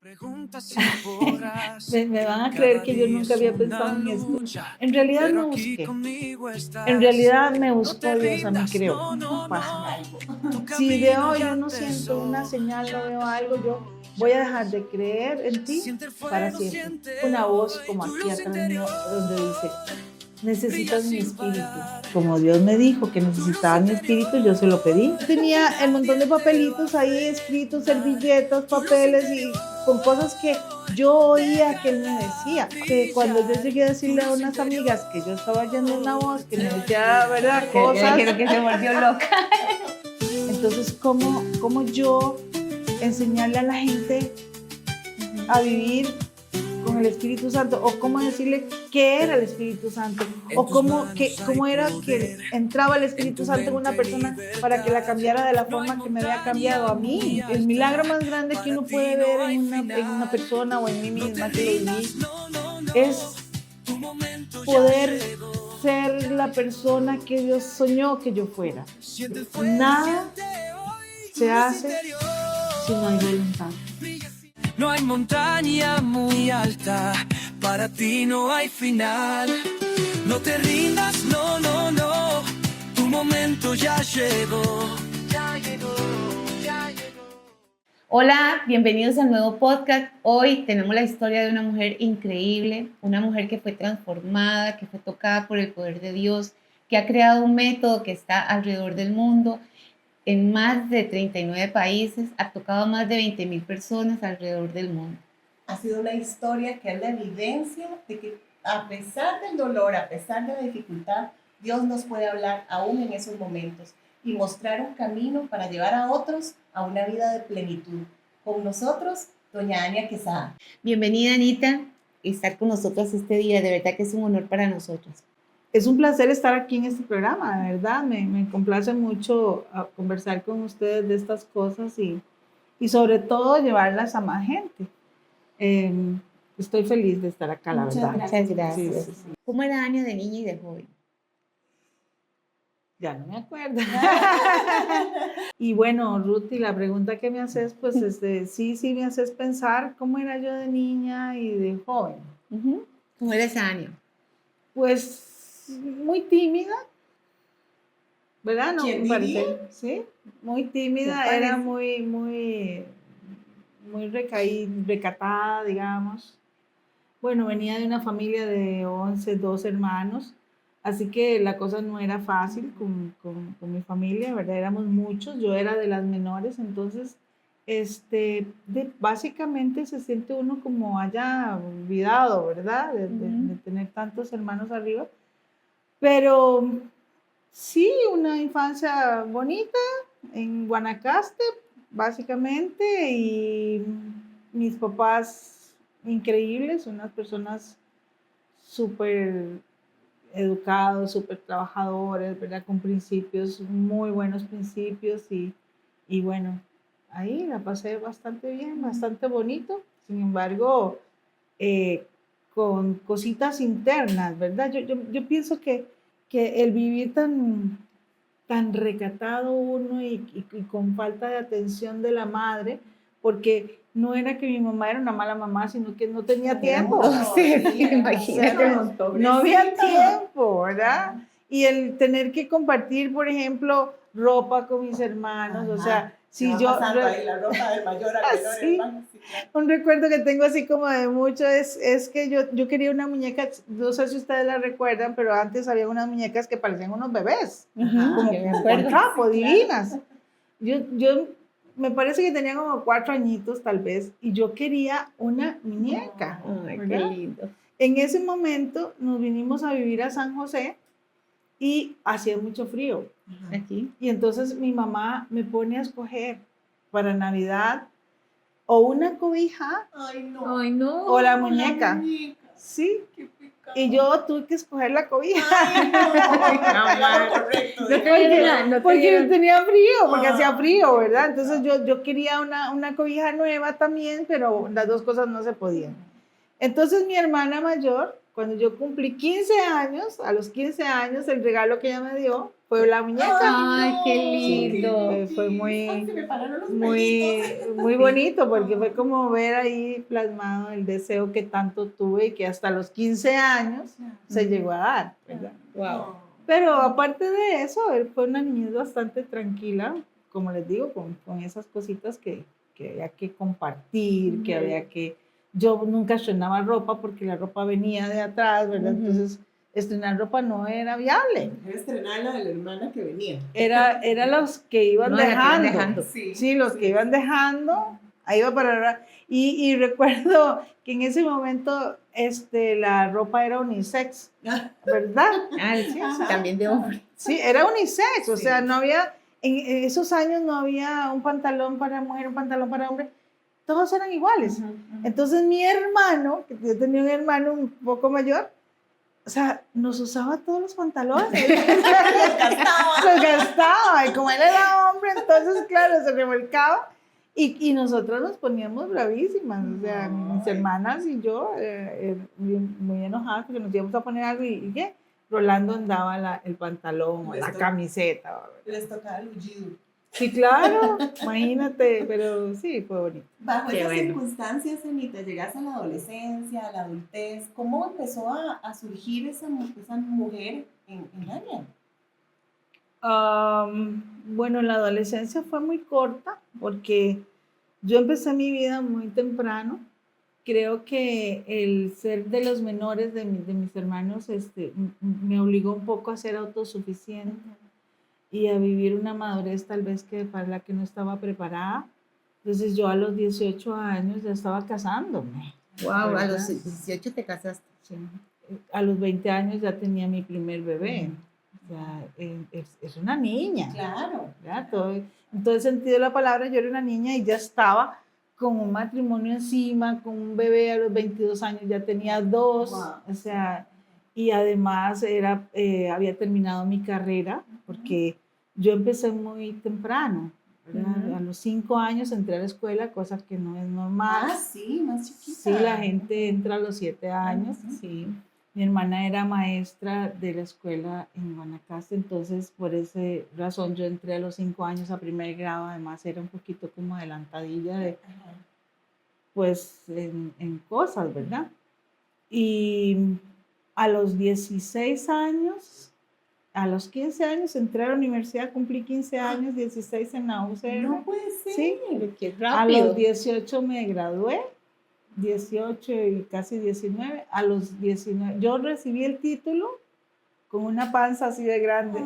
Me van a creer que yo nunca había pensado en esto. En realidad no busqué. En realidad me buscó Dios a mí, creo. No pasa algo. Si veo, yo no siento una señal, no veo algo, yo voy a dejar de creer en ti para siempre. Una voz como aquí atrás mío, donde dice: necesitas mi espíritu. Como Dios me dijo que necesitaba mi espíritu, yo se lo pedí. Tenía el montón de papelitos ahí escritos, servilletas, papeles y con cosas que yo oía que él me decía. Que cuando yo llegué a decirle a unas amigas que yo estaba oyendo una voz que me decía, ¿verdad? Cosas. Que se volvió loca. Entonces, ¿cómo yo enseñarle a la gente a vivir con el Espíritu Santo? O cómo decirle qué era el Espíritu Santo, o cómo era que entraba el Espíritu Santo en una persona para que la cambiara de la forma que me había cambiado a mí. El milagro más grande que uno puede ver en una persona o en mí misma que lo viví es poder ser la persona que Dios soñó que yo fuera. Nada se hace si no hay voluntad. No hay montaña muy alta, para ti no hay final. No te rindas, no, no, no, tu momento ya llegó. Ya llegó, ya llegó. Hola, bienvenidos al nuevo podcast. Hoy tenemos la historia de una mujer increíble, una mujer que fue transformada, que fue tocada por el poder de Dios, que ha creado un método que está alrededor del mundo, en más de 39 países, ha tocado a más de 20,000 personas alrededor del mundo. Ha sido una historia que es la evidencia de que a pesar del dolor, a pesar de la dificultad, Dios nos puede hablar aún en esos momentos y mostrar un camino para llevar a otros a una vida de plenitud. Con nosotros, doña Ania Quesada. Bienvenida, Anita, y estar con nosotros este día. De verdad que es un honor para nosotros. Es un placer estar aquí en este programa, de verdad. Me complace mucho conversar con ustedes de estas cosas y sobre todo llevarlas a más gente. Estoy feliz de estar acá, la verdad. Muchas gracias. Sí. ¿Cómo era Ania de niña y de joven? Ya no me acuerdo. Y bueno, Ruth, y la pregunta que me haces, pues sí me haces pensar cómo era yo de niña y de joven. ¿Cómo era esa Ania? Pues muy tímida, ¿verdad? No, ¿Quién parece, diría? sí, muy tímida, era muy recatada, digamos. Bueno, venía de una familia de 12 hermanos, así que la cosa no era fácil con mi familia, ¿verdad? Éramos muchos, yo era de las menores, entonces, básicamente se siente uno como haya olvidado, ¿verdad? De tener tantos hermanos arriba. Pero sí, una infancia bonita en Guanacaste, básicamente, y mis papás increíbles, unas personas súper educados, súper trabajadores, ¿verdad? Con principios, muy buenos principios y bueno, ahí la pasé bastante bien, bastante bonito. Sin embargo, con cositas internas, ¿verdad? Yo pienso que el vivir tan recatado uno y con falta de atención de la madre, porque no era que mi mamá era una mala mamá, sino que no tenía tiempo. Imagínate. No había tiempo, ¿verdad? Y el tener que compartir, por ejemplo, ropa con mis hermanos, o sea, si yo... Ahí la ropa del mayor al menor, sí. hermano. Sí, claro. Un recuerdo que tengo así como de mucho es que yo quería una muñeca, no sé si ustedes la recuerdan, pero antes había unas muñecas que parecían unos bebés, como con trapo, Sí, divinas. Yo me parece que tenía como 4 añitos tal vez, y yo quería una muñeca. Ay, qué ¿verdad? lindo. En ese momento nos vinimos a vivir a San José y hacía mucho frío. Aquí. Y entonces mi mamá me pone a escoger para Navidad o una cobija Ay, no. Ay, no. o la muñeca. Sí. Qué pecado. Y yo tuve que escoger la cobija. Ay, no. Correcto. Porque tenía frío, porque Ah, hacía frío, ¿verdad? Entonces yo quería una cobija nueva también, pero las dos cosas no se podían. Entonces mi hermana mayor cuando yo cumplí 15 años, a los 15 años, el regalo que ella me dio fue la muñeca. Ay, qué Sí, lindo. fue Ay, muy, se me pararon los muy, pelitos. muy bonito, porque fue como ver ahí plasmado el deseo que tanto tuve y que hasta los 15 años se llegó a dar, ¿verdad? Wow. Pero aparte de eso, él fue una niñez bastante tranquila, como les digo, con esas cositas que había que compartir, que había que... Yo nunca estrenaba ropa porque la ropa venía de atrás, ¿verdad? Entonces, estrenar ropa no era viable. Era estrenar la de la hermana que venía. Era los que iban No, la que iban dejando. dejando. Sí, los que iban dejando, ahí iba para... Y recuerdo que en ese momento la ropa era unisex, ¿verdad? Ah, sí, también de hombre. Sí, era unisex, o Sí. sea, no había, en esos años no había un pantalón para mujer, un pantalón para hombre, todos eran iguales. Entonces mi hermano, que yo tenía un hermano un poco mayor, o sea, nos usaba todos los pantalones. Los gastaba, y como él era hombre, entonces, claro, se revolcaba. Y nosotros nos poníamos bravísimas, o sea, mis hermanas y yo, muy enojadas porque nos íbamos a poner algo y ¿qué? Rolando andaba el pantalón o la camiseta. Les tocaba el ullido. Sí, claro, imagínate, pero sí, fue bonito. Bajo Qué esas bueno. circunstancias, Anita, llegas a la adolescencia, a la adultez, ¿cómo empezó a surgir esa mujer en Ania? Bueno, la adolescencia fue muy corta porque yo empecé mi vida muy temprano. Creo que el ser de los menores de mis hermanos me obligó un poco a ser autosuficiente y a vivir una madurez tal vez que para la que no estaba preparada. Entonces yo a los 18 años ya estaba casándome. Wow, a ¿verdad? los 18 te casaste. Sí. A los 20 años ya tenía mi primer bebé. O sea, es una niña. Claro. ¿Verdad? En todo el sentido de la palabra, yo era una niña y ya estaba con un matrimonio encima, con un bebé a los 22 años, ya tenía 2, Wow. o sea, y además había terminado mi carrera, porque yo empecé muy temprano, ¿verdad? A los 5 años entré a la escuela, cosa que no es normal. Ah, sí, más chiquita. Sí, la gente entra a los 7 años, sí. Mi hermana era maestra de la escuela en Guanacaste, entonces por esa razón yo entré a los 5 años a primer grado, además era un poquito como adelantadilla pues en cosas, ¿verdad? Y a los 16 años, a los 15 años entré a la universidad, cumplí 15 años, 16 en la UCR. No puede ser. Sí, Qué a rápido. los 18 me gradué, 18 y casi 19. A los 19, yo recibí el título con una panza así de grande.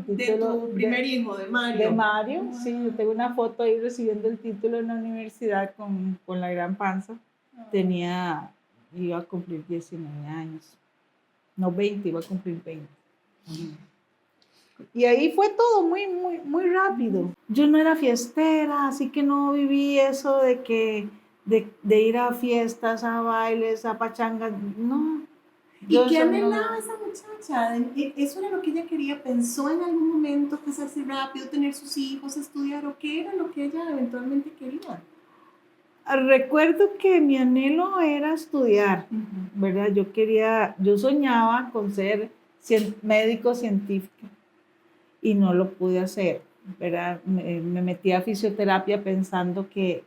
El De título tu primer hijo, de Mario. De Mario, sí, yo tengo una foto ahí recibiendo el título en la universidad con la gran panza. Iba a cumplir 19 años. No, 20, iba a cumplir 20. Y ahí fue todo muy, muy, muy rápido. Yo no era fiestera, así que no viví eso de ir a fiestas, a bailes, a pachangas, no. ¿Y qué anhelaba esa muchacha? ¿Eso era lo que ella quería? ¿Pensó en algún momento casarse rápido, tener sus hijos, estudiar? ¿O qué era lo que ella eventualmente quería? Recuerdo que mi anhelo era estudiar, ¿verdad? Yo soñaba con ser médico científico y no lo pude hacer, ¿verdad? Me metí a fisioterapia pensando que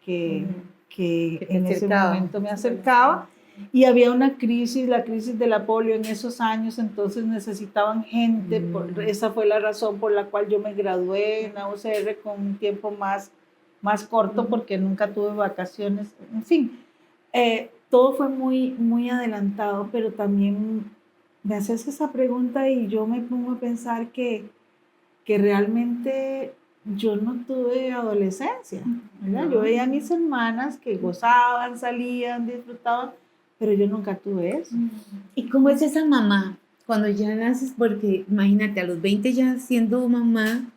en ese momento me acercaba. Y había una crisis, la crisis de la polio en esos años, entonces necesitaban gente, esa fue la razón por la cual yo me gradué en la UCR con un tiempo más corto, porque nunca tuve vacaciones, en fin, todo fue muy, muy adelantado, pero también me haces esa pregunta y yo me pongo a pensar que realmente yo no tuve adolescencia, ¿verdad? Yo veía a mis hermanas que gozaban, salían, disfrutaban, pero yo nunca tuve eso. ¿Y cómo es esa mamá cuando ya naces? Porque imagínate, a los 20 ya siendo mamá,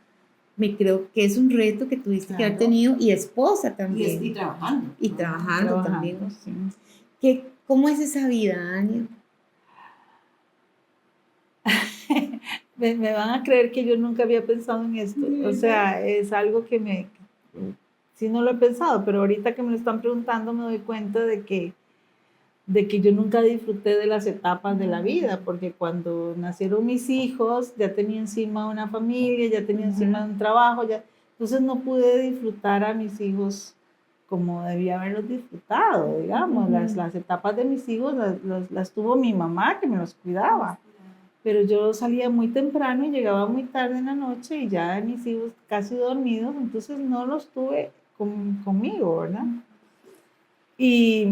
me creo que es un reto que tuviste que haber tenido, y esposa también. Y trabajando. Y trabajando también. Sí. ¿Cómo es esa vida, Ania? Me van a creer que yo nunca había pensado en esto. O sea, es algo que sí no lo he pensado, pero ahorita que me lo están preguntando me doy cuenta de que de que yo nunca disfruté de las etapas de la vida, porque cuando nacieron mis hijos ya tenía encima una familia, ya tenía encima un trabajo, ya, entonces no pude disfrutar a mis hijos como debía haberlos disfrutado, digamos. Las etapas de mis hijos las tuvo mi mamá, que me los cuidaba, pero yo salía muy temprano y llegaba muy tarde en la noche y ya mis hijos casi dormidos, entonces no los tuve conmigo, ¿verdad? Y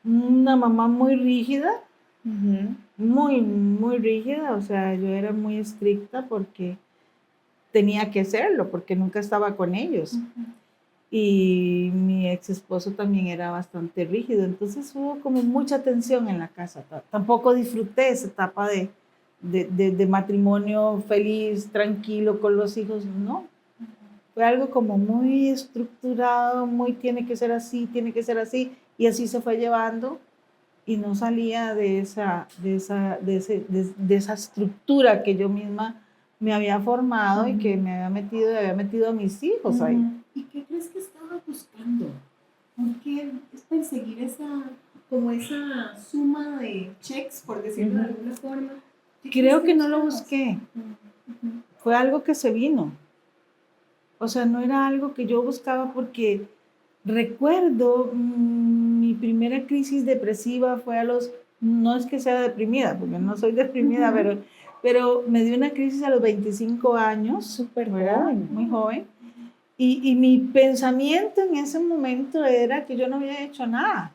una mamá muy rígida, muy rígida, o sea, yo era muy estricta porque tenía que hacerlo, porque nunca estaba con ellos. Y mi ex esposo también era bastante rígido, entonces hubo como mucha tensión en la casa. Tampoco disfruté esa etapa de matrimonio feliz, tranquilo con los hijos, no. Fue algo como muy estructurado, muy tiene que ser así, y así se fue llevando y no salía de esa estructura que yo misma me había formado y que me había metido a mis hijos ahí. ¿Y qué crees que estaba buscando? ¿Por qué es perseguir como esa suma de checks, por decirlo de alguna forma? Creo que no lo busqué. Fue algo que se vino. O sea, no era algo que yo buscaba porque recuerdo mi primera crisis depresiva fue no es que sea deprimida, porque no soy deprimida, pero me dio una crisis a los 25 años, Súper joven, muy joven, y mi pensamiento en ese momento era que yo no había hecho nada.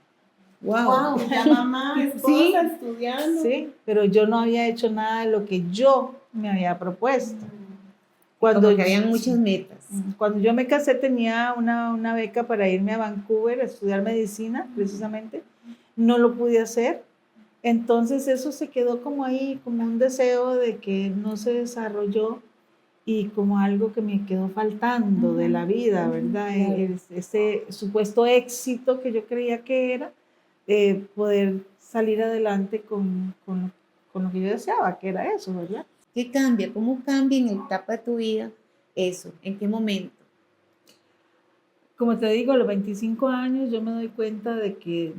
Wow, ya mamá, esposa, estudiando. Sí, pero yo no había hecho nada de lo que yo me había propuesto. Como que habían muchas metas. Cuando yo me casé tenía una beca para irme a Vancouver a estudiar medicina, precisamente. No lo pude hacer. Entonces eso se quedó como ahí, como un deseo de que no se desarrolló y como algo que me quedó faltando de la vida, ¿verdad? Ese supuesto éxito que yo creía que era poder salir adelante con lo que yo deseaba, que era eso, ¿verdad? ¿Qué cambia? ¿Cómo cambia en la etapa de tu vida eso? ¿En qué momento? Como te digo, a los 25 años yo me doy cuenta de que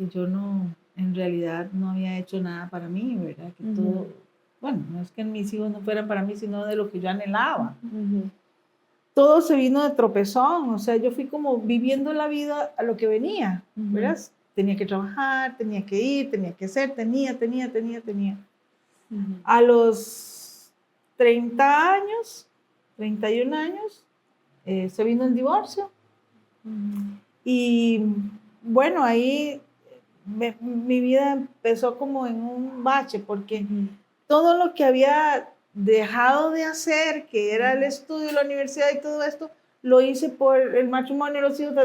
yo no, en realidad no había hecho nada para mí, ¿verdad? Que todo, bueno, no es que mis hijos no fueran para mí, sino de lo que yo anhelaba. Todo se vino de tropezón, o sea, yo fui como viviendo la vida a lo que venía, ¿verdad? Tenía que trabajar, tenía que ir, tenía que hacer, tenía. A los 30 años, 31 años, se vino el divorcio. Y bueno, ahí mi vida empezó como en un bache, porque todo lo que había dejado de hacer, que era el estudio, la universidad y todo esto, lo hice por el matrimonio, los hijos,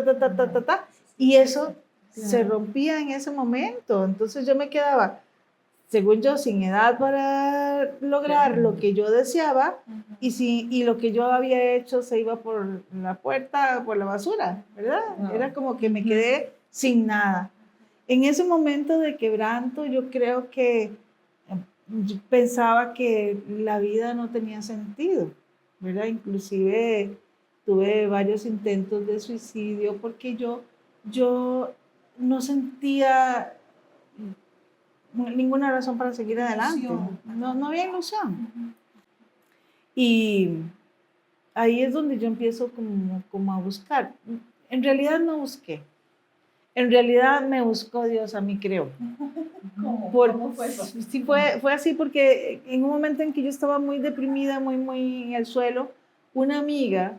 y eso se rompía en ese momento. Entonces yo me quedaba, según yo, sin edad para lograr lo que yo deseaba, y lo que yo había hecho se iba por la puerta, por la basura, ¿verdad? Era como que me quedé sin nada. En ese momento de quebranto, yo creo que yo pensaba que la vida no tenía sentido, ¿verdad? Inclusive tuve varios intentos de suicidio porque yo no sentía ninguna razón para seguir adelante. No había ilusión. Y ahí es donde yo empiezo como a buscar. En realidad no busqué. En realidad me buscó Dios a mí, creo. ¿Cómo fue eso? Sí, fue así porque en un momento en que yo estaba muy deprimida, muy en el suelo, una amiga,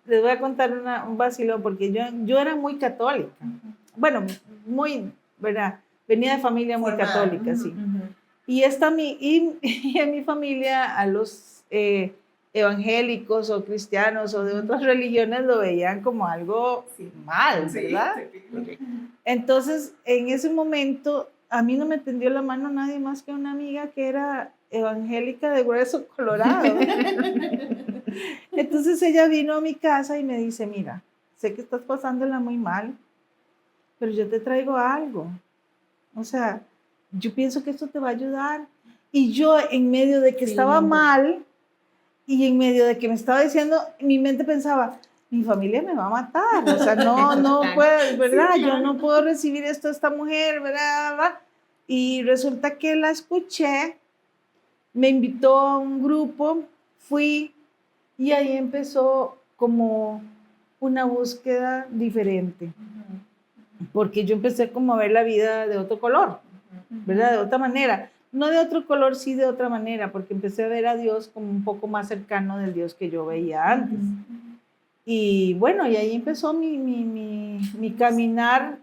les voy a contar un vacilón, porque yo era muy católica. Bueno, muy, ¿verdad? Venía de familia muy católica, sí. Y en mi familia a los evangélicos o cristianos o de otras religiones lo veían como algo mal, ¿verdad? Sí. Entonces, en ese momento, a mí no me tendió la mano nadie más que una amiga que era evangélica de hueso colorado. Entonces ella vino a mi casa y me dice, mira, sé que estás pasándola muy mal, pero yo te traigo algo. O sea, yo pienso que esto te va a ayudar. Y yo, en medio de que estaba mal y en medio de que me estaba diciendo, mi mente pensaba, mi familia me va a matar, o sea, no puedo, ¿verdad? Sí, claro. Yo no puedo recibir esto de esta mujer, ¿verdad? Y resulta que la escuché, me invitó a un grupo, fui y ahí empezó como una búsqueda diferente, porque yo empecé como a ver la vida de otro color, ¿verdad? De otra manera. No de otro color, sí de otra manera, porque empecé a ver a Dios como un poco más cercano del Dios que yo veía antes. Y bueno, y ahí empezó mi caminar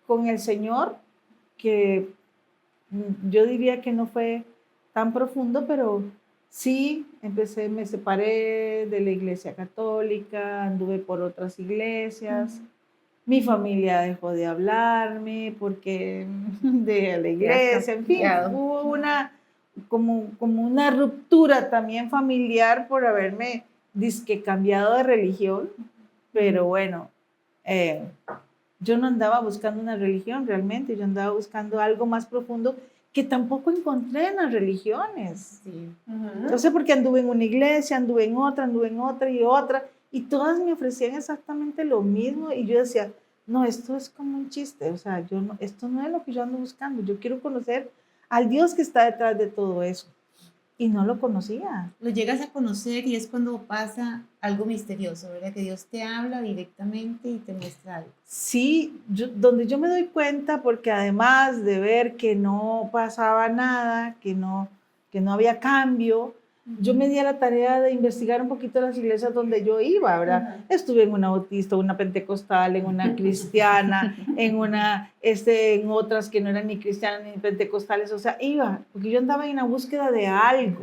con el Señor, que yo diría que no fue tan profundo, pero sí empecé, me separé de la iglesia católica, anduve por otras iglesias. Mi familia dejó de hablarme porque de la iglesia, en fin, hubo como una ruptura también familiar por haberme dizque cambiado de religión, pero bueno, yo no andaba buscando una religión realmente, yo andaba buscando algo más profundo que tampoco encontré en las religiones. Sí. No sé por qué anduve en una iglesia, anduve en otra y otra, y todas me ofrecían exactamente lo mismo, y yo decía, no, esto es como un chiste, o sea, esto no es lo que yo ando buscando, yo quiero conocer al Dios que está detrás de todo eso, y no lo conocía. Lo llegas a conocer y es cuando pasa algo misterioso, ¿verdad? Que Dios te habla directamente y te muestra algo. Sí, donde yo me doy cuenta, porque además de ver que no pasaba nada, que no había cambio, yo me di a la tarea de investigar un poquito las iglesias donde yo iba, ¿verdad? Estuve en una bautista, una pentecostal, en una cristiana, en otras que no eran ni cristianas ni pentecostales, o sea, iba, porque yo andaba en la búsqueda de algo,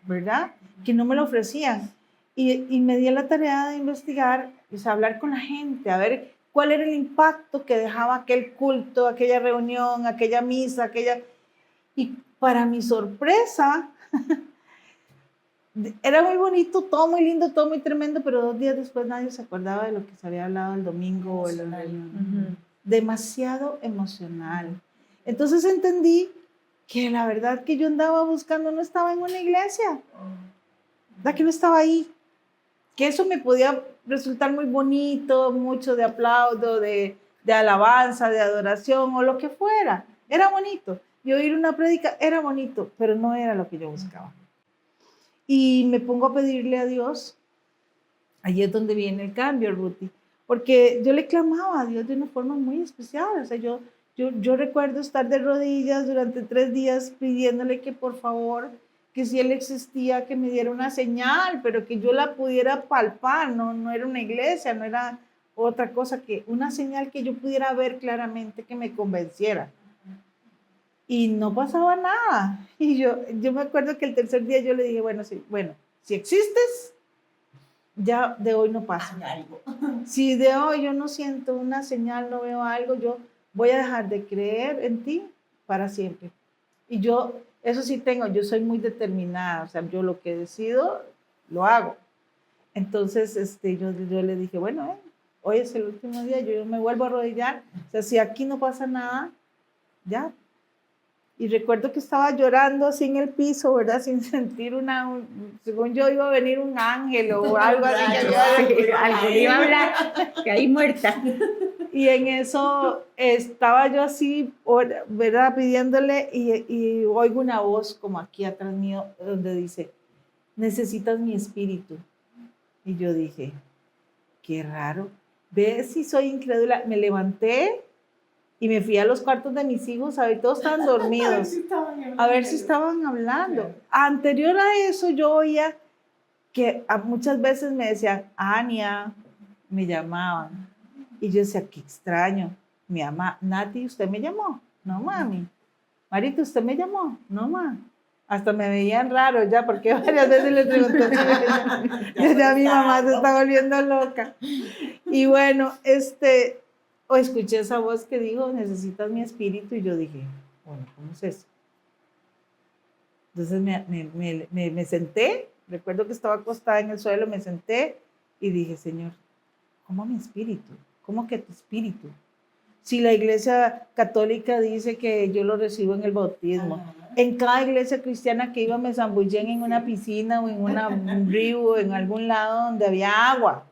¿verdad? Que no me lo ofrecían. Y me di a la tarea de investigar, pues, hablar con la gente, a ver cuál era el impacto que dejaba aquel culto, aquella reunión, aquella misa, Y para mi sorpresa, era muy bonito, todo muy lindo, todo muy tremendo, pero 2 días después nadie se acordaba de lo que se había hablado el domingo o la reunión. Demasiado emocional. Entonces entendí que la verdad que yo andaba buscando no estaba en una iglesia, que no estaba ahí, que eso me podía resultar muy bonito, mucho de aplauso, de alabanza, de adoración o lo que fuera, era bonito. Y oír una prédica era bonito, pero no era lo que yo buscaba. Y me pongo a pedirle a Dios, allí es donde viene el cambio, Ruti, porque yo le clamaba a Dios de una forma muy especial, o sea, yo recuerdo estar de rodillas durante 3 días pidiéndole que por favor, que si Él existía, que me diera una señal, pero que yo la pudiera palpar, no era una iglesia, no era otra cosa, que una señal que yo pudiera ver claramente, que me convenciera. Y no pasaba nada. Y yo me acuerdo que el tercer día yo le dije, bueno, si existes, ya de hoy no pasa. Si de hoy yo no siento una señal, no veo algo, yo voy a dejar de creer en ti para siempre. Y yo, eso sí tengo, yo soy muy determinada, o sea, yo lo que decido, lo hago. Entonces, yo le dije, bueno, hoy es el último día, yo me vuelvo a arrodillar, o sea, si aquí no pasa nada, ya. Y recuerdo que estaba llorando así en el piso, ¿verdad? Sin sentir según yo iba a venir un ángel o algo así. Algo iba a hablar, que ahí muerta. Y en eso estaba yo así, ¿verdad? Pidiéndole y oigo una voz como aquí atrás mío donde dice, necesitas mi espíritu. Y yo dije, qué raro. ¿Ves si soy incrédula? Me levanté y me fui a los cuartos de mis hijos, a ver, todos estaban dormidos, a ver si estaban hablando. Claro. Anterior a eso yo oía que muchas veces me decían, Ania, me llamaban. Y yo decía, qué extraño. Mi mamá, Nati, ¿usted me llamó? No, mami. Marita, ¿usted me llamó? No, mami. Hasta me veían raro ya, porque varias veces les pregunté. Ya mi mamá se está volviendo loca. Y bueno, o escuché esa voz que dijo, necesitas mi espíritu, y yo dije, bueno, ¿cómo es eso? Entonces me senté, recuerdo que estaba acostada en el suelo, me senté y dije, Señor, ¿cómo mi espíritu? ¿Cómo que tu espíritu? Si la iglesia católica dice que yo lo recibo en el bautismo, en cada iglesia cristiana que iba me zambullían en una piscina o en un río o en algún lado donde había agua.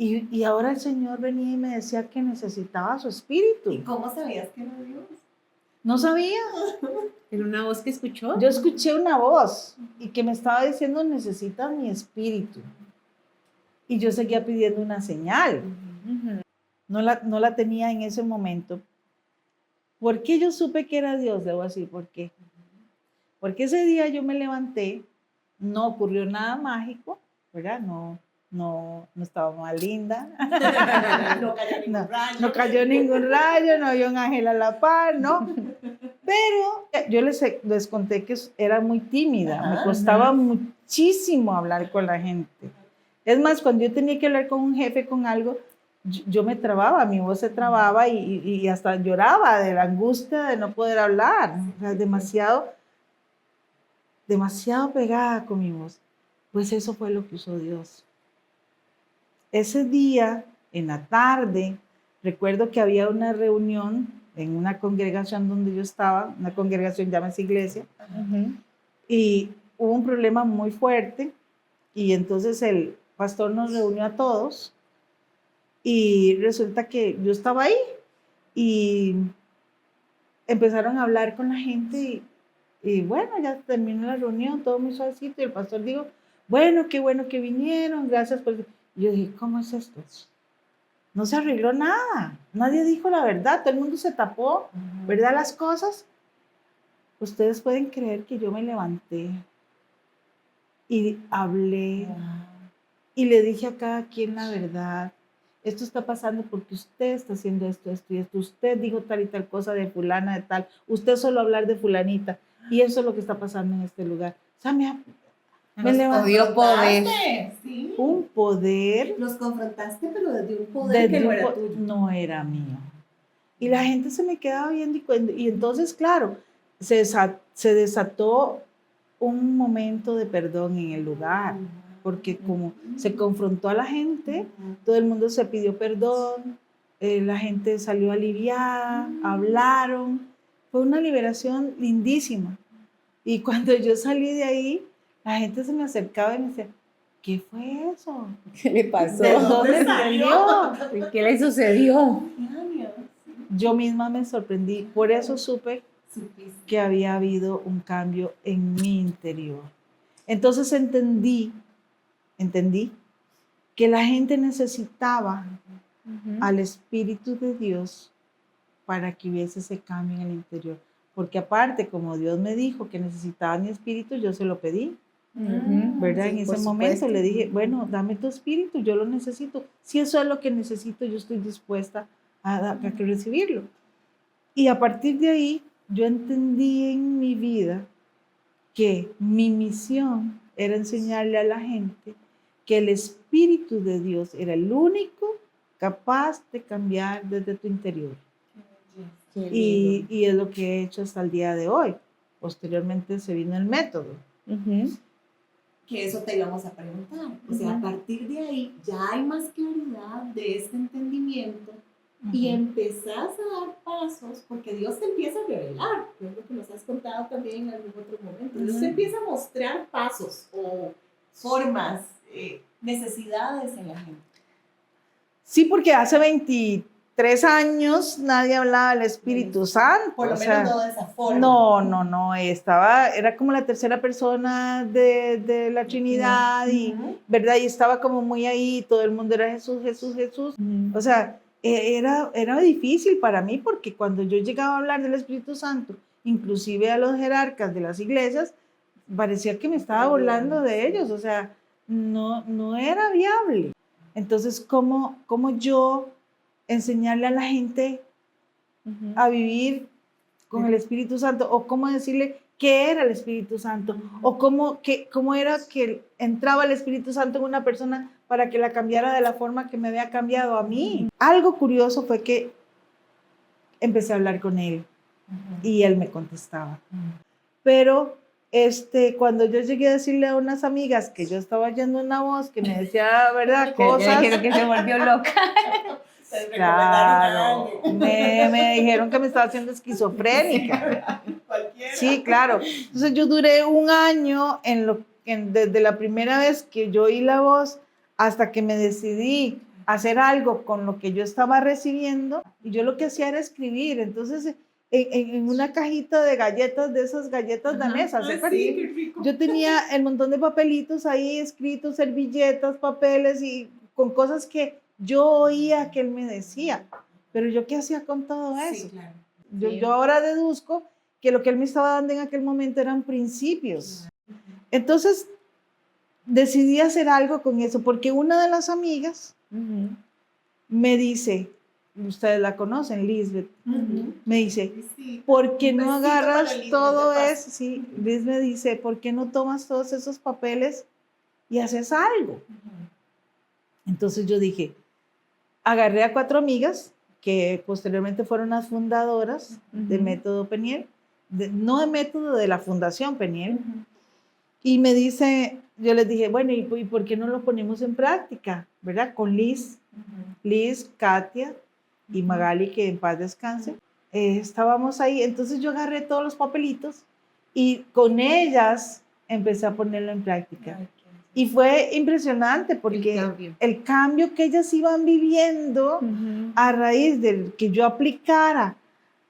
Y ahora el Señor venía y me decía que necesitaba su espíritu. ¿Y cómo sabías que era Dios? No sabía. ¿Era una voz que escuchó? Yo escuché una voz y que me estaba diciendo, necesitas mi espíritu. Y yo seguía pidiendo una señal. Ujú. No la tenía en ese momento. ¿Por qué yo supe que era Dios? Debo decir, ¿por qué? Porque ese día yo me levanté, no ocurrió nada mágico, ¿verdad? No estaba más linda. No cayó ningún No, rayo. no cayó ningún rayo, no había un ángel a la par, ¿no? Pero yo les conté que era muy tímida, me Ajá, costaba muchísimo hablar con la gente. Es más, cuando yo tenía que hablar con un jefe con algo, yo me trababa, mi voz se trababa y hasta lloraba de la angustia de no poder hablar. O sea, demasiado pegada con mi voz. Pues eso fue lo que usó Dios. Ese día, en la tarde, recuerdo que había una reunión en una congregación donde yo estaba, una congregación llámese iglesia, Ujú. y hubo un problema muy fuerte, y entonces el pastor nos reunió a todos, y resulta que yo estaba ahí, y empezaron a hablar con la gente, y bueno, ya terminó la reunión, todo muy suavecito, y el pastor dijo, bueno que vinieron, gracias por... Y yo dije, ¿cómo es esto? No se arregló nada, nadie dijo la verdad, todo el mundo se tapó, ¿verdad? Las cosas. Ustedes pueden creer que yo me levanté y hablé y le dije a cada quien la verdad. Esto está pasando porque usted está haciendo esto y esto. Usted dijo tal y tal cosa de fulana, de tal. Usted solo hablar de fulanita. Y eso es lo que está pasando en este lugar. O sea, me levantó dio poder. Sí. un poder. Los confrontaste, pero desde un poder que no era tuyo. No era mío. Y la gente se me quedaba viendo y entonces, claro, se desató un momento de perdón en el lugar, porque como se confrontó a la gente, todo el mundo se pidió perdón, la gente salió aliviada, hablaron, fue una liberación lindísima. Y cuando yo salí de ahí, la gente se me acercaba y me decía, ¿qué fue eso? ¿Qué le pasó? ¿De dónde salió? ¿Qué le sucedió? Yo misma me sorprendí, por eso supe que había habido un cambio en mi interior. Entonces entendí que la gente necesitaba al Espíritu de Dios para que hubiese ese cambio en el interior. Porque aparte, como Dios me dijo que necesitaba mi espíritu, yo se lo pedí, ¿verdad? Sí, En ese por momento supuesto. le dije, bueno, dame tu espíritu, yo lo necesito. Si eso es lo que necesito, yo estoy dispuesta a recibirlo. Y a partir de ahí, yo entendí en mi vida que mi misión era enseñarle a la gente que el Espíritu de Dios era el único capaz de cambiar desde tu interior. Y es lo que he hecho hasta el día de hoy. Posteriormente se vino el método. Que eso te íbamos a preguntar. O sea, a partir de ahí ya hay más claridad de este entendimiento y empezás a dar pasos, porque Dios te empieza a revelar, que es lo que nos has contado también en algún otro momento. Dios te empieza a mostrar pasos o formas, necesidades en la gente. Sí, porque hace 23 años nadie hablaba del Espíritu Santo. Por lo menos no de esa forma. No, era como la tercera persona de la Trinidad, y, ¿verdad? Y estaba como muy ahí, todo el mundo era Jesús. O sea, era difícil para mí, porque cuando yo llegaba a hablar del Espíritu Santo, inclusive a los jerarcas de las iglesias, parecía que me estaba burlando de ellos, o sea, no era viable. Entonces, ¿cómo yo enseñarle a la gente a vivir con el Espíritu Santo? O cómo decirle qué era el Espíritu Santo, o cómo era que entraba el Espíritu Santo en una persona para que la cambiara de la forma que me había cambiado a mí. Algo curioso fue que empecé a hablar con él y él me contestaba. Pero cuando yo llegué a decirle a unas amigas que yo estaba oyendo una voz que me decía, ¿verdad? Cosas. Que se volvió loca. Claro, me dijeron que me estaba haciendo esquizofrénica. Sí, claro. Entonces yo duré un año desde la primera vez que yo oí la voz hasta que me decidí hacer algo con lo que yo estaba recibiendo, y yo lo que hacía era escribir. Entonces, en una cajita de galletas, de esas galletas danesas, ¿se acuerdan? Sí, qué rico. Yo tenía el montón de papelitos ahí escritos, servilletas, papeles, y con cosas que yo oía que él me decía. Pero yo, ¿qué hacía con todo eso? Sí, claro. Yo ahora deduzco que lo que él me estaba dando en aquel momento eran principios. Entonces, decidí hacer algo con eso, porque una de las amigas me dice, ustedes la conocen, Lisbeth, me dice, Sí. ¿por qué Un no besito agarras para Lisbeth, todo de paso. eso? Sí, Liz me dice, ¿por qué no tomas todos esos papeles y haces algo? Entonces yo dije, agarré a 4 amigas que posteriormente fueron las fundadoras de Método Peniel, no de Método, de la Fundación Peniel, y me dice, yo les dije, bueno, ¿y por qué no lo ponemos en práctica? ¿Verdad? Con Liz, Katia y Magali, que en paz descanse. Estábamos ahí, entonces yo agarré todos los papelitos y con ellas empecé a ponerlo en práctica. Y fue impresionante porque el cambio que ellas iban viviendo a raíz de que yo aplicara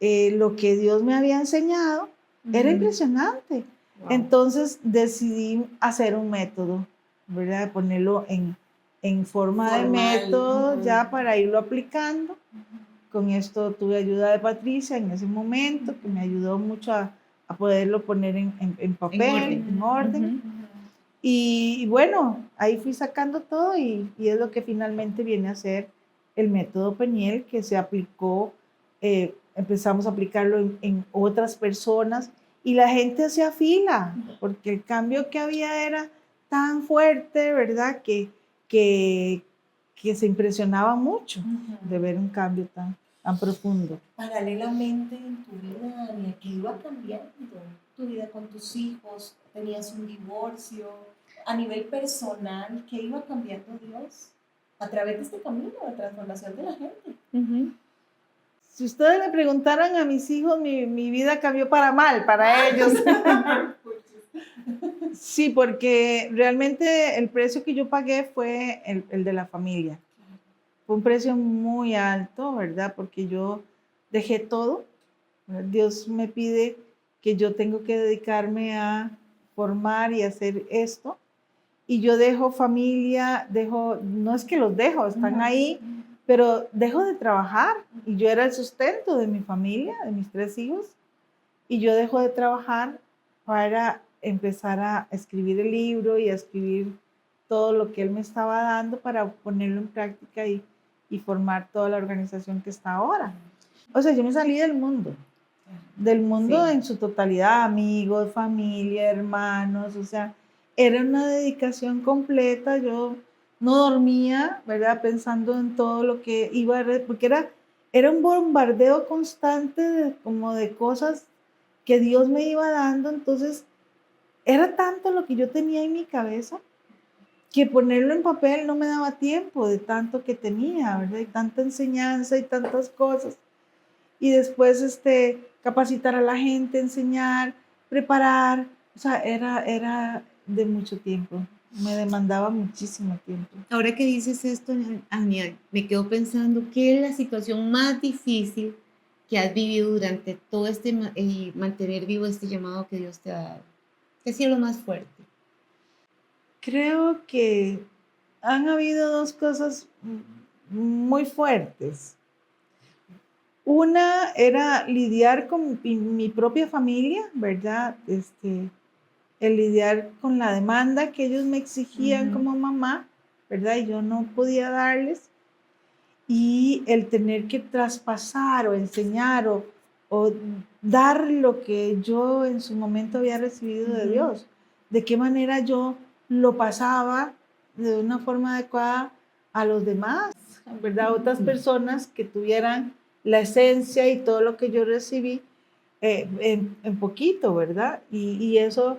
lo que Dios me había enseñado, era impresionante. Wow. Entonces decidí hacer un método, ¿verdad? Ponerlo en forma de método ya para irlo aplicando. Con esto tuve ayuda de Patricia en ese momento, que me ayudó mucho a poderlo poner en papel, en orden. Y bueno, ahí fui sacando todo y es lo que finalmente viene a ser el método Peniel, que se aplicó, empezamos a aplicarlo en otras personas y la gente hacía fila, porque el cambio que había era tan fuerte, ¿verdad? Que se impresionaba mucho de ver un cambio tan profundo. Paralelamente en tu vida, Ania, ¿qué iba cambiando? Tu vida con tus hijos, tenías un divorcio, a nivel personal, ¿qué iba cambiando Dios a través de este camino de transformación de la gente? Si ustedes le preguntaran a mis hijos, mi vida cambió para mal, para ellos. Sí, porque realmente el precio que yo pagué fue el de la familia. Fue un precio muy alto, ¿verdad? Porque yo dejé todo. Dios me pide que yo tengo que dedicarme a formar y hacer esto. Y yo dejo familia, no es que los dejo, están ahí, pero dejo de trabajar. Y yo era el sustento de mi familia, de mis 3 hijos. Y yo dejo de trabajar para empezar a escribir el libro y a escribir todo lo que él me estaba dando para ponerlo en práctica y formar toda la organización que está ahora. O sea, yo me salí del mundo sí, en su totalidad, amigos, familia, hermanos, o sea, era una dedicación completa. Yo no dormía, ¿verdad? Pensando en todo lo que iba a... Porque era un bombardeo constante como de cosas que Dios me iba dando. Entonces, era tanto lo que yo tenía en mi cabeza que ponerlo en papel no me daba tiempo de tanto que tenía, ¿verdad? Y tanta enseñanza y tantas cosas. Y después capacitar a la gente, enseñar, preparar. O sea, era de mucho tiempo. Me demandaba muchísimo tiempo. Ahora que dices esto, Ania, me quedo pensando, ¿qué es la situación más difícil que has vivido durante todo mantener vivo este llamado que Dios te ha dado? ¿Qué ha sido lo más fuerte? Creo que han habido 2 cosas muy fuertes. Una era lidiar con mi propia familia, ¿verdad? El lidiar con la demanda que ellos me exigían como mamá, ¿verdad? Y yo no podía darles. Y el tener que traspasar o enseñar o dar lo que yo en su momento había recibido de Dios. De qué manera yo lo pasaba de una forma adecuada a los demás, ¿verdad? Otras personas que tuvieran la esencia y todo lo que yo recibí en poquito, ¿verdad? Y eso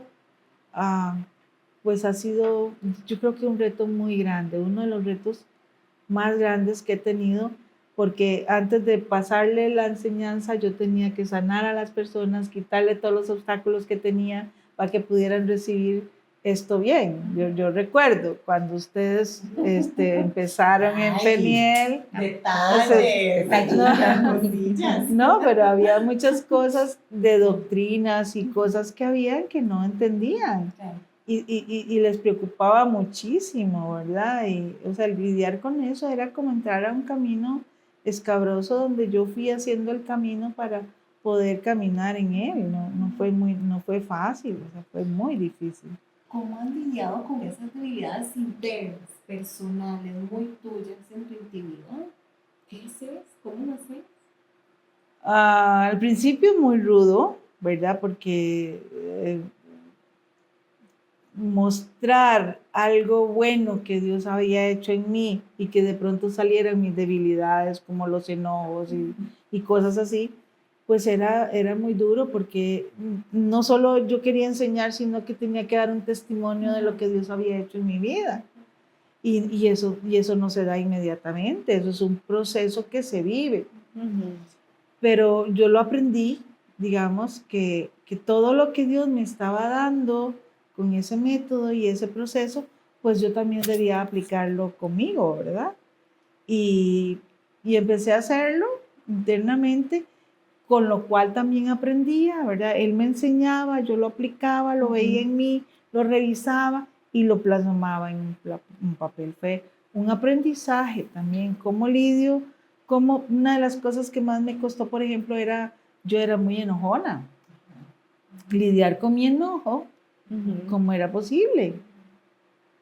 pues ha sido, yo creo que un reto muy grande, uno de los retos más grandes que he tenido, porque antes de pasarle la enseñanza yo tenía que sanar a las personas, quitarle todos los obstáculos que tenía para que pudieran recibir esto bien. Yo recuerdo cuando ustedes empezaron en Ay, Peniel. Detalles, No. cosillas. No, pero había muchas cosas de doctrinas y cosas que habían que no entendían. Claro. Y les preocupaba muchísimo, ¿verdad? Y, o sea, el lidiar con eso era como entrar a un camino escabroso donde yo fui haciendo el camino para poder caminar en él. No fue fácil, o sea, fue muy difícil. ¿Cómo han lidiado con esas debilidades internas, personales, muy tuyas en tu intimidad? ¿Qué haces? ¿Cómo lo haces? Al principio muy rudo, ¿verdad? Porque mostrar algo bueno que Dios había hecho en mí y que de pronto salieran mis debilidades como los enojos y cosas así, pues era muy duro porque no solo yo quería enseñar, sino que tenía que dar un testimonio de lo que Dios había hecho en mi vida. Y eso no se da inmediatamente, eso es un proceso que se vive. Pero yo lo aprendí, digamos, que todo lo que Dios me estaba dando con ese método y ese proceso, pues yo también debía aplicarlo conmigo, ¿verdad? Y empecé a hacerlo internamente, con lo cual también aprendía, ¿verdad? Él me enseñaba, yo lo aplicaba, lo veía en mí, lo revisaba y lo plasmaba en un papel. Fue un aprendizaje también, cómo lidio, como una de las cosas que más me costó, por ejemplo, yo era muy enojona. Lidiar con mi enojo, ¿cómo era posible?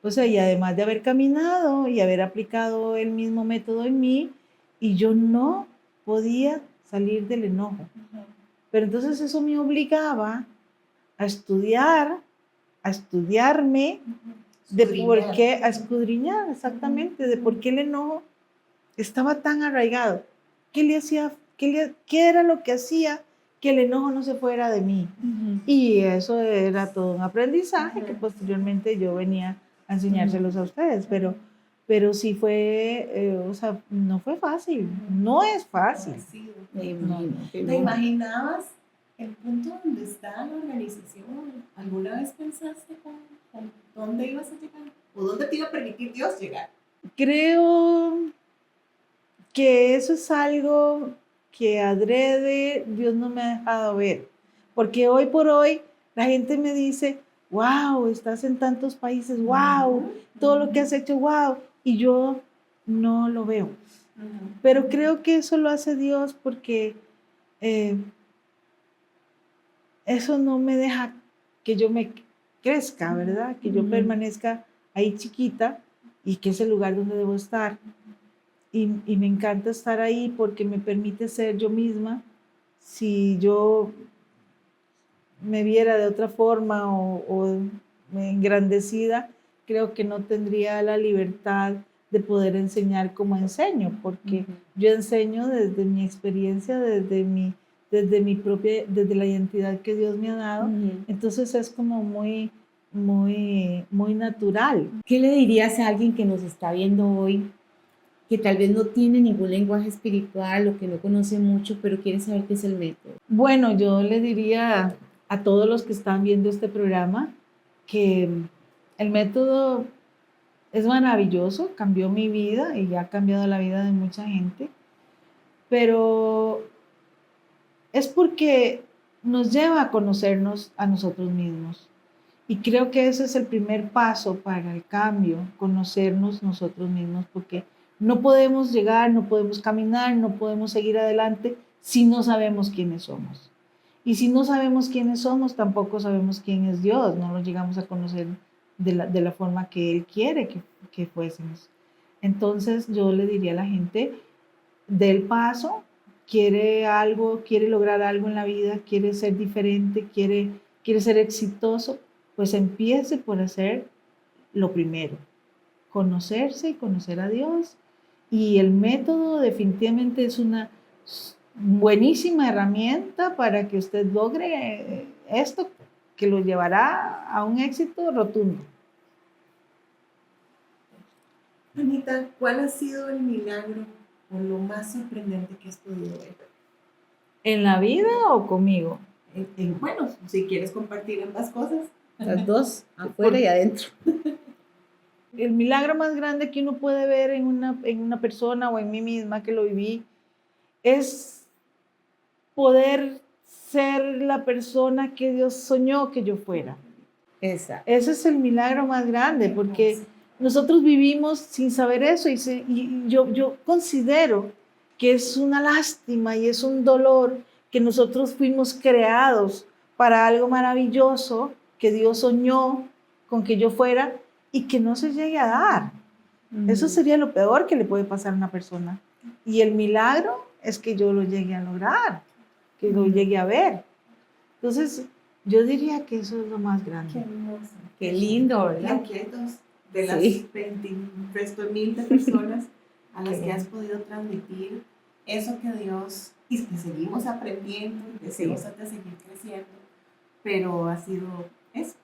O sea, y además de haber caminado y haber aplicado el mismo método en mí, y yo no podía salir del enojo. Pero entonces eso me obligaba a estudiar, a estudiarme, de por qué, a escudriñar exactamente, de por qué el enojo estaba tan arraigado. ¿Qué le hacía, qué era lo que hacía que el enojo no se fuera de mí? Y eso era todo un aprendizaje que posteriormente yo venía a enseñárselos a ustedes, pero sí fue, o sea, no fue fácil, no es fácil. ¿Te imaginabas el punto donde está la organización? ¿Alguna vez pensaste con dónde ibas a llegar? ¿O dónde te iba a permitir Dios llegar? Creo que eso es algo que adrede Dios no me ha dejado ver. Porque hoy por hoy la gente me dice, wow, estás en tantos países, wow, todo lo que has hecho, wow. Y yo no lo veo. Pero creo que eso lo hace Dios porque eso no me deja que yo me crezca, ¿verdad? Que yo permanezca ahí chiquita y que es el lugar donde debo estar. Y me encanta estar ahí porque me permite ser yo misma. Si yo me viera de otra forma o engrandecida, creo que no tendría la libertad de poder enseñar como enseño, porque yo enseño desde mi experiencia, desde la identidad que Dios me ha dado. Entonces es como muy natural. ¿Qué le dirías a alguien que nos está viendo hoy, que tal vez no tiene ningún lenguaje espiritual o que no conoce mucho, pero quiere saber qué es el método? Bueno, yo le diría a todos los que están viendo este programa que el método es maravilloso, cambió mi vida y ya ha cambiado la vida de mucha gente, pero es porque nos lleva a conocernos a nosotros mismos. Y creo que ese es el primer paso para el cambio, conocernos nosotros mismos, porque no podemos llegar, no podemos caminar, no podemos seguir adelante si no sabemos quiénes somos. Y si no sabemos quiénes somos, tampoco sabemos quién es Dios, no lo llegamos a conocer de la forma que Él quiere que fuésemos. Entonces yo le diría a la gente, dé el paso, quiere algo, quiere lograr algo en la vida, quiere ser diferente, quiere ser exitoso, pues empiece por hacer lo primero, conocerse y conocer a Dios. Y el método definitivamente es una buenísima herramienta para que usted logre esto que lo llevará a un éxito rotundo. Anita, ¿cuál ha sido el milagro o lo más sorprendente que has podido ver? ¿En la vida o conmigo? Bueno, si quieres compartir ambas cosas. Las dos, afuera y adentro. El milagro más grande que uno puede ver en una persona o en mí misma que lo viví es poder ser la persona que Dios soñó que yo fuera. Exacto. Ese es el milagro más grande, porque nosotros vivimos sin saber eso y yo considero que es una lástima y es un dolor que nosotros fuimos creados para algo maravilloso que Dios soñó con que yo fuera y que no se llegue a dar. Eso sería lo peor que le puede pasar a una persona. Y el milagro es que yo lo llegue a lograr, que lo llegue a ver. Entonces, yo diría que eso es lo más grande. Qué hermoso. Qué lindo, ¿verdad? Inquietos de las Sí. 20.000 de personas a las Qué que has podido transmitir eso que Dios, y que seguimos aprendiendo, y deseos de seguir creciendo, pero ha sido eso.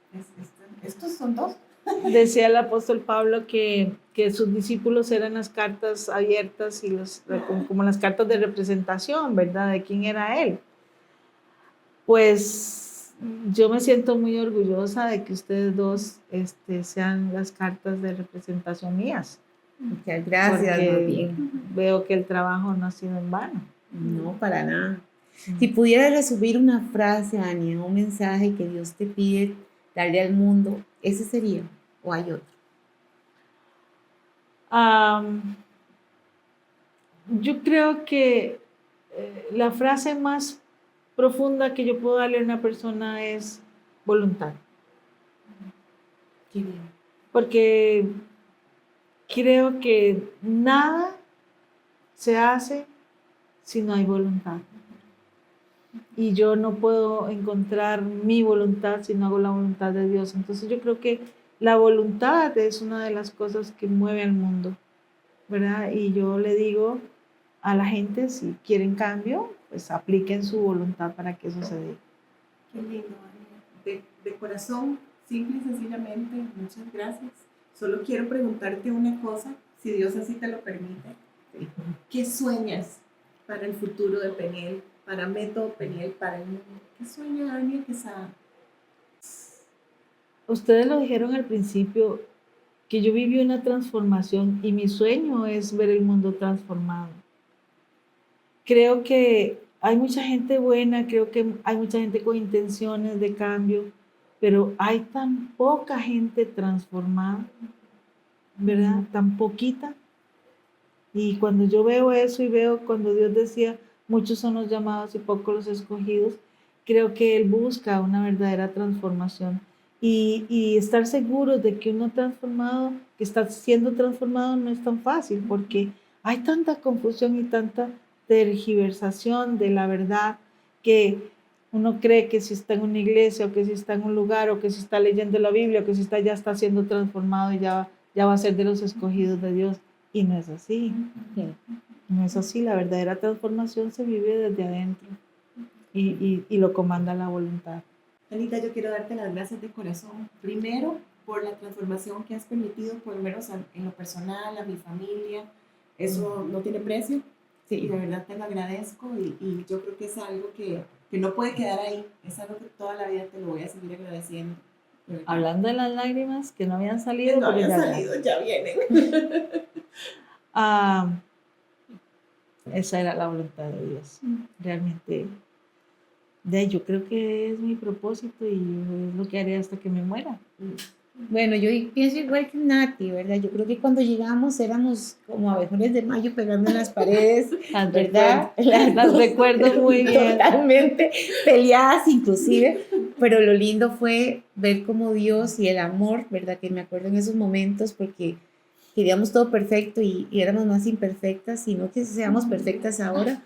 Estos son dos. Decía el apóstol Pablo que sus discípulos eran las cartas abiertas y como las cartas de representación, ¿verdad? De quién era él. Pues yo me siento muy orgullosa de que ustedes dos sean las cartas de representación mías. Muchas gracias, Porque más bien. veo que el trabajo no ha sido en vano. No, para nada. Si pudieras resumir una frase, Ania, un mensaje que Dios te pide darle al mundo, ¿ese sería o hay otro? Yo creo que la frase más profunda que yo puedo darle a una persona es voluntad. Qué bien. Porque creo que nada se hace si no hay voluntad. Y yo no puedo encontrar mi voluntad si no hago la voluntad de Dios. Entonces yo creo que la voluntad es una de las cosas que mueve al mundo, ¿verdad? Y yo le digo a la gente, si quieren cambio, pues apliquen su voluntad para que eso se dé. Qué lindo, Ania. De corazón, simple y sencillamente, muchas gracias. Solo quiero preguntarte una cosa, si Dios así te lo permite. ¿Qué sueñas para el futuro de Peniel, para Método Peniel, para el mundo? ¿Qué sueña Ania Quesada? Ustedes lo dijeron al principio, que yo viví una transformación y mi sueño es ver el mundo transformado. Creo que hay mucha gente buena, creo que hay mucha gente con intenciones de cambio, pero hay tan poca gente transformada, ¿verdad? Tan poquita. Y cuando yo veo eso y veo cuando Dios decía, muchos son los llamados y pocos los escogidos, creo que Él busca una verdadera transformación. Y estar seguros de que uno transformado, que está siendo transformado, no es tan fácil, porque hay tanta confusión y tanta tergiversación de la verdad que uno cree que si está en una iglesia, o que si está en un lugar, o que si está leyendo la Biblia, o que si está, ya está siendo transformado y ya va a ser de los escogidos de Dios. Y no es así. No es así. La verdadera transformación se vive desde adentro y lo comanda la voluntad. Anita, yo quiero darte las gracias de corazón. Primero, por la transformación que has permitido, por lo menos en lo personal, a mi familia. Eso no tiene precio. Sí. Y de verdad te lo agradezco y yo creo que es algo que no puede quedar ahí. Es algo que toda la vida te lo voy a seguir agradeciendo. Hablando de las lágrimas que no habían Que salido, no pero habían ya, salido, ya vienen. Esa era la voluntad de Dios. Realmente, de ahí yo creo que es mi propósito y es lo que haré hasta que me muera. Bueno, yo pienso igual que Nati, ¿verdad? Yo creo que cuando llegamos éramos como abejones de mayo pegando en las paredes, ¿verdad? Las recuerdo muy bien. Totalmente peleadas inclusive, pero lo lindo fue ver cómo Dios y el amor, ¿verdad? Que me acuerdo en esos momentos porque queríamos todo perfecto y éramos más imperfectas, y no que seamos perfectas ahora,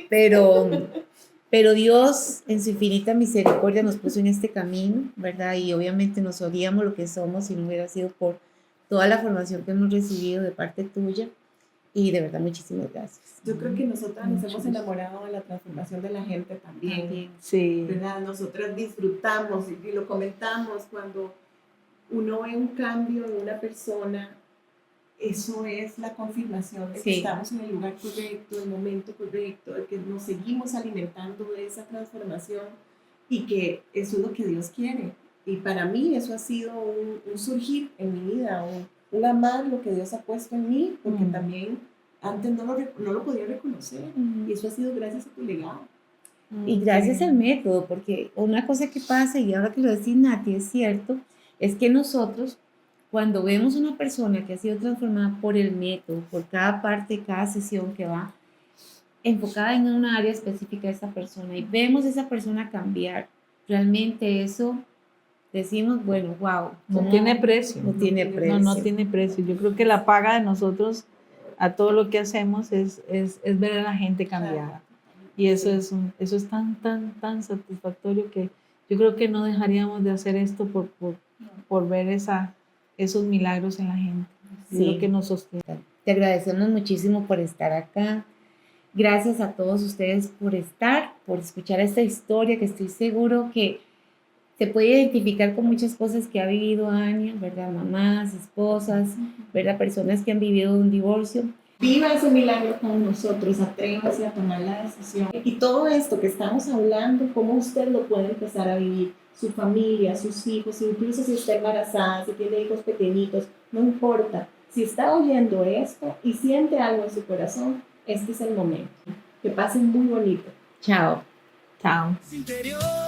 pero Dios en su infinita misericordia nos puso en este camino, ¿verdad? Y obviamente nos odiamos lo que somos si no hubiera sido por toda la formación que hemos recibido de parte tuya. Y de verdad, muchísimas gracias. Yo creo que nosotras nos hemos enamorado de la transformación de la gente también. Sí. ¿Verdad? Nosotras disfrutamos y lo comentamos cuando uno ve un cambio en una persona. Eso es la confirmación de que estamos en el lugar correcto, en el momento correcto, de que nos seguimos alimentando de esa transformación y que eso es lo que Dios quiere. Y para mí eso ha sido un surgir en mi vida, un amar lo que Dios ha puesto en mí, porque también antes no lo podía reconocer. Y eso ha sido gracias a tu legado. Y gracias al método, porque una cosa que pasa, y ahora que lo decís Nati, es cierto, es que nosotros, cuando vemos una persona que ha sido transformada por el método, por cada parte, cada sesión que va enfocada en una área específica de esa persona, y vemos a esa persona cambiar, realmente eso decimos, bueno, wow. No tiene precio. No tiene precio. No tiene precio. Yo creo que la paga de nosotros a todo lo que hacemos es ver a la gente cambiada. Y eso es tan satisfactorio que yo creo que no dejaríamos de hacer esto por ver esos milagros en la gente. Sí. Es lo que nos sostiene. Te agradecemos muchísimo por estar acá. Gracias a todos ustedes por estar, por escuchar esta historia que estoy seguro que se puede identificar con muchas cosas que ha vivido Ania, ¿verdad? Mamás, esposas, ¿verdad? Personas que han vivido un divorcio. Viva ese milagro con nosotros, atrévase a tomar la decisión. Y todo esto que estamos hablando, cómo usted lo puede empezar a vivir, su familia, sus hijos, incluso si está embarazada, si tiene hijos pequeñitos, no importa. Si está oyendo esto y siente algo en su corazón, este es el momento. Que pasen muy bonito. Chao. Chao. Interior.